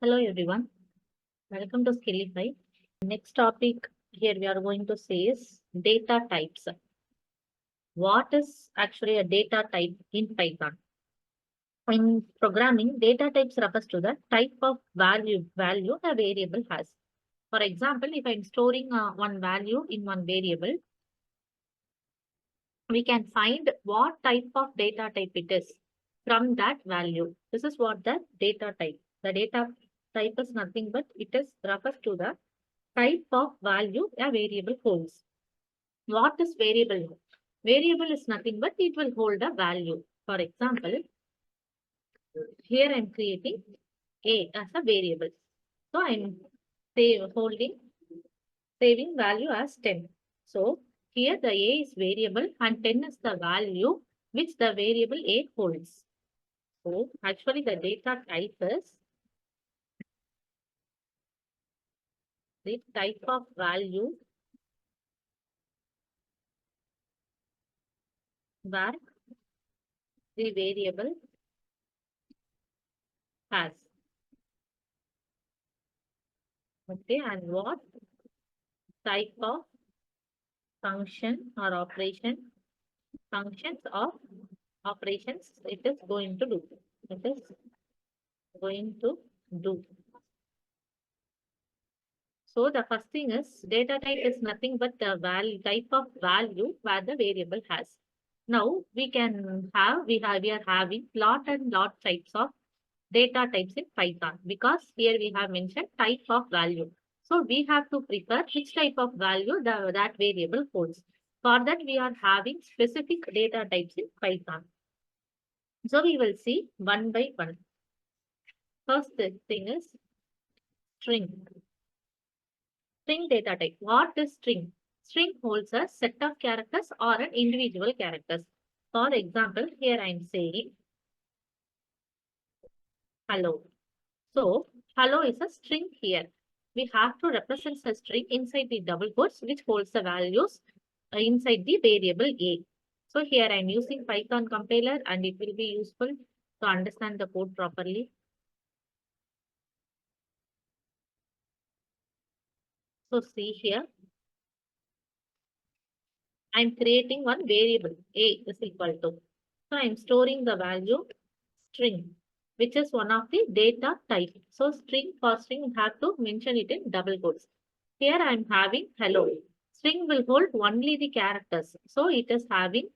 Hello everyone, welcome to Skillify. Next topic here we are going to say is data types. What is actually a data type in Python? In programming, data types refers to the type of value a variable has. For example, if I'm storing one value in one variable, we can find what type of data type it is from that value. This is what the data type. The data type is nothing but it is refers to the type of value a variable holds. What is variable? Variable is nothing but it will hold a value. For example, here I'm creating A as a variable. So I'm saving value as 10. So here the A is variable and 10 is the value which the variable A holds. So actually the data type is the type of value where the variable has. Okay, and what type of function or functions or operations it is going to do. It is going to do. So the first thing is data type is nothing but the type of value where the variable has. Now we are having lot and lot types of data types in Python because here we have mentioned type of value. So we have to prefer which type of value that variable holds. For that, we are having specific data types in Python. So we will see one by one. First thing is string. String data type. What is string? String holds a set of characters or an individual characters. For example, here I am saying hello. So hello is a string here. We have to represent the string inside the double quotes which holds the values inside the variable A. So here I am using Python compiler and it will be useful to understand the code properly. So see here, I'm creating one variable A is equal to. So I'm storing the value string, which is one of the data type. So string for string, we have to mention it in double quotes. Here I'm having hello. String will hold only the characters. So it is having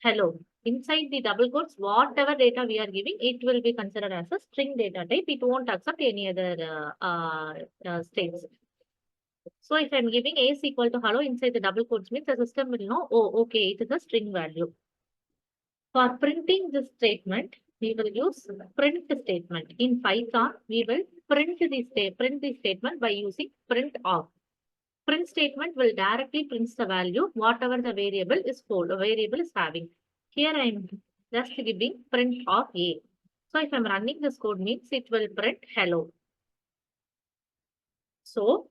hello. Inside the double quotes, whatever data we are giving, it will be considered as a string data type. It won't accept any other states. So if I'm giving A is equal to hello inside the double quotes means the system will know, oh, okay, it is a string value. For printing this statement, we will use print statement. In Python, we will print the statement by using print off. Print statement will directly print the value, whatever the variable is having. Here I am just giving print of A. So if I'm running this code means it will print hello. So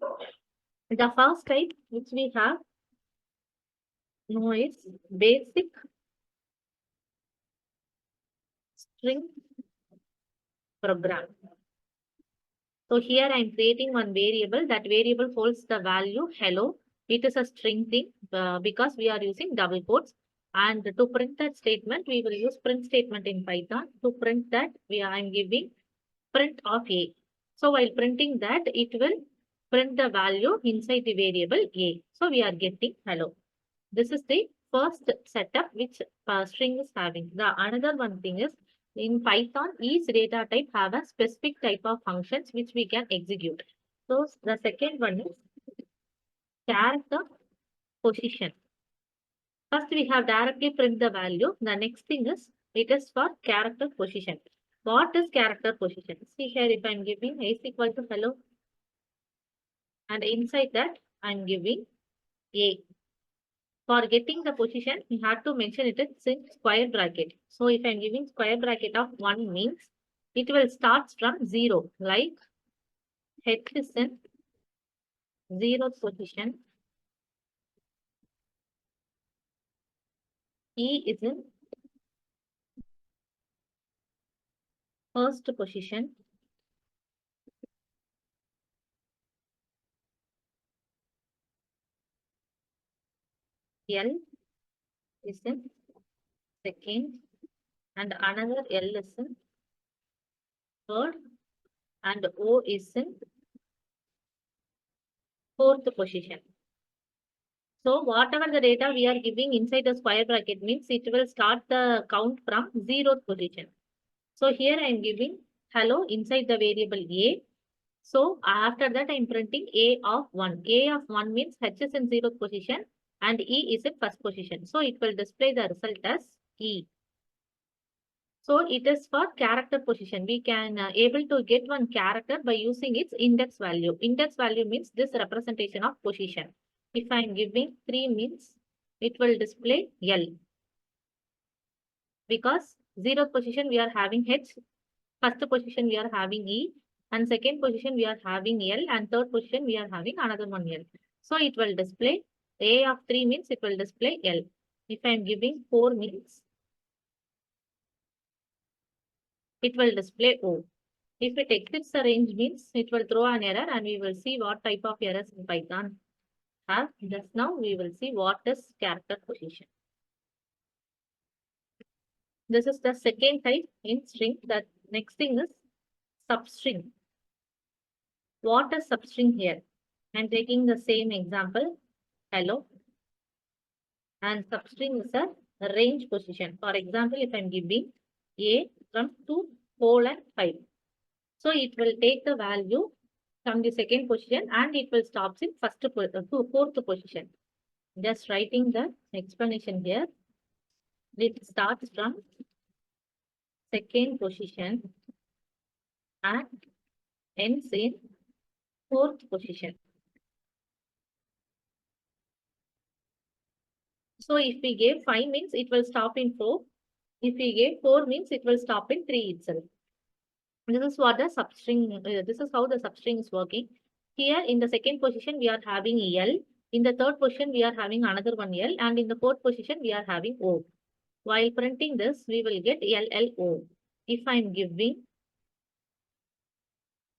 the first type which we have know is basic string program. So here I'm creating one variable. That variable holds the value hello. It is a string thing because we are using double quotes. And to print that statement, we will use print statement in Python. To print that, I'm giving print of A. So while printing that, it will print the value inside the variable A. So we are getting hello. This is the first setup which string is having. The another one thing is in Python, each data type have a specific type of functions which we can execute. So the second one is character position. First, we have directly print the value. The next thing is it is for character position. What is character position? See here, if I'm giving A is equal to hello, and inside that I'm giving A. For getting the position, we have to mention it in square bracket. So if I'm giving square bracket of 1 means it will start from 0, like head is in 0th position, E is in first position, L is in second and another L is in third and O is in fourth position. So whatever the data we are giving inside the square bracket means it will start the count from 0th position. So here I am giving hello inside the variable A. So after that I am printing A of 1. A of 1 means H is in 0th position and E is in first position. So it will display the result as E. So it is for character position. We can able to get one character by using its index value. Index value means this representation of position. If I am giving 3 means it will display L. Because 0th position we are having H, first position we are having E, and second position we are having L, and third position we are having another one L. So it will display A of 3 means it will display L. If I am giving 4 means it will display O. If it exits the range means it will throw an error and we will see what type of errors in Python have. Just now we will see what is character position. This is the second type in string. The next thing is substring. What is substring here? I am taking the same example, hello. And substring is a range position. For example, if I am giving A from 2, 4 and 5. So it will take the value from the second position and it will stop in fourth position. Just writing the explanation here. It starts from second position and ends in fourth position. So if we give 5 means it will stop in 4. If we give 4 means it will stop in 3 itself. This is what the substring, this is how the substring is working. Here in the second position we are having L. In the third position we are having another one L. And in the fourth position we are having O. While printing this we will get LLO. If I am giving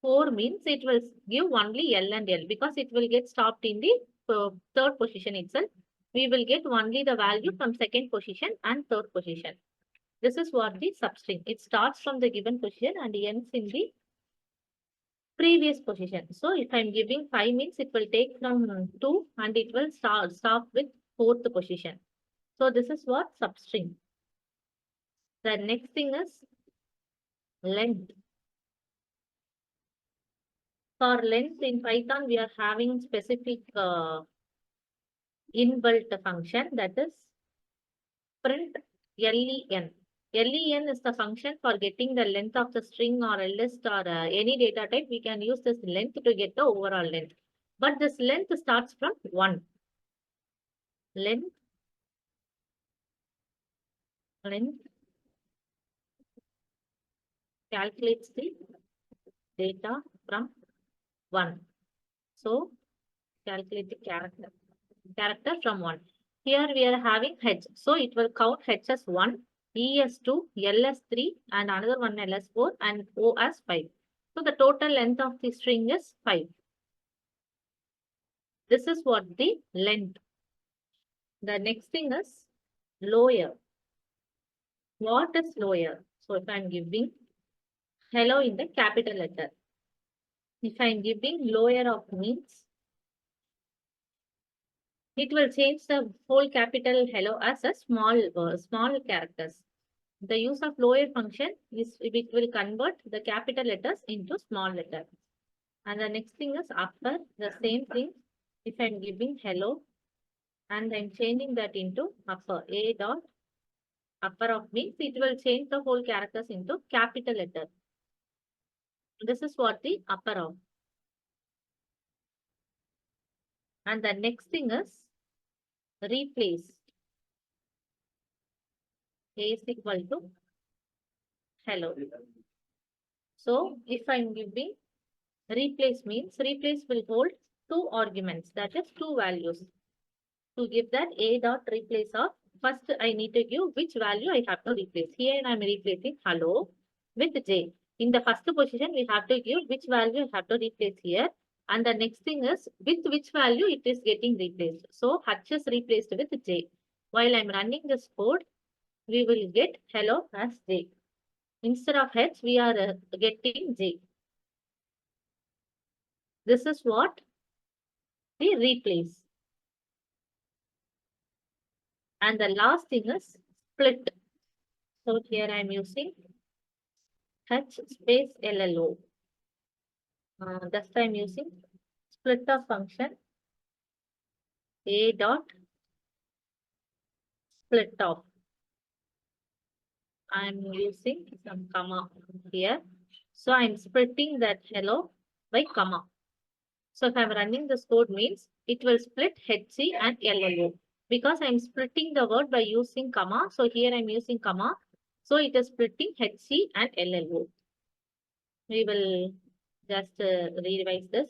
4 means it will give only L and L because it will get stopped in the third position itself. We will get only the value from second position and third position. This is what the substring. It starts from the given position and ends in the previous position. So if I'm giving 5 means it will take from 2 and it will stop with fourth position. So this is what substring. The next thing is length. For length in Python, we are having specific inbuilt function that is print len. Len is the function for getting the length of the string or a list or any data type. We can use this length to get the overall length. But this length starts from 1. Length calculates the data from 1. So calculate the character from 1. Here we are having H. So it will count H as 1, E as 2, L as 3, and another one L as 4, and O as 5. So the total length of the string is 5. This is what the length. The next thing is lower. What is lower? So if I am giving hello in the capital letter. If I am giving lower of means, it will change the whole capital hello as a small characters. The use of lower function is it will convert the capital letters into small letters. And the next thing is upper, the same thing. If I'm giving hello and I'm changing that into upper, A dot upper of means it will change the whole characters into capital letter. This is what the upper of. And the next thing is replace. A is equal to hello. So if I'm giving replace means replace will hold 2 arguments, that is 2 values. To give that A dot replace of, first I need to give which value I have to replace. Here I am replacing hello with J. In the first position we have to give which value I have to replace here. And the next thing is with which value it is getting replaced. So H is replaced with J. While I'm running this code, we will get hello as J. Instead of H, we are getting J. This is what we replace. And the last thing is split. So here I am using H space LLO. Thus I am using split of function A dot split of. I am using some comma here. So I am splitting that hello by comma. So if I'm running this code means it will split HC and LLO because I'm splitting the word by using comma. So here I'm using comma. So it is splitting HC and LLO. We will just revise this.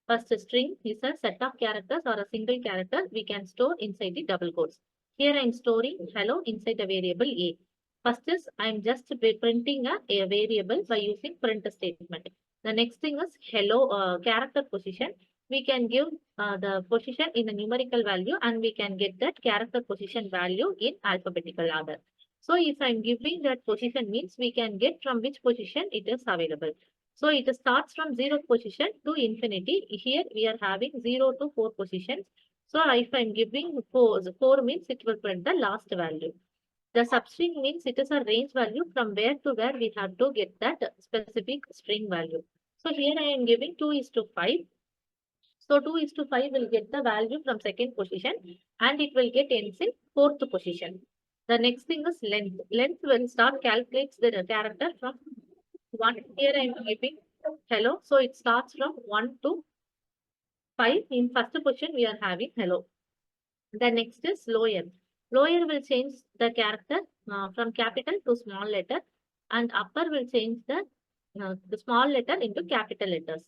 First string is a set of characters or a single character we can store inside the double quotes. Here I'm storing hello inside the variable A. First is I'm just printing a variable by using print statement. The next thing is hello character position. We can give the position in a numerical value and we can get that character position value in alphabetical order. So if I'm giving that position means we can get from which position it is available. So it starts from 0 position to infinity. Here we are having 0 to 4 positions. So if I'm giving 4 means it will print the last value. The substring means it is a range value from where to where we have to get that specific string value. So here I am giving 2 is to 5. So 2 is to 5 will get the value from second position and it will get ends in fourth position. The next thing is length. Length will start calculates the character from 1. Here I am giving hello. So it starts from 1 to 5. In first position we are having hello. The next is lower. Lower will change the character from capital to small letter and upper will change the small letter into capital letters.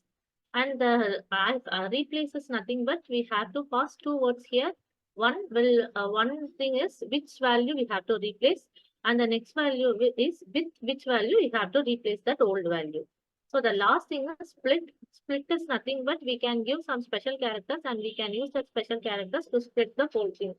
And the replaces nothing but we have to pass 2 words here. One thing is which value we have to replace and the next value is with which value we have to replace that old value. So the last thing is split. Split is nothing but we can give some special characters and we can use that special characters to split the whole thing.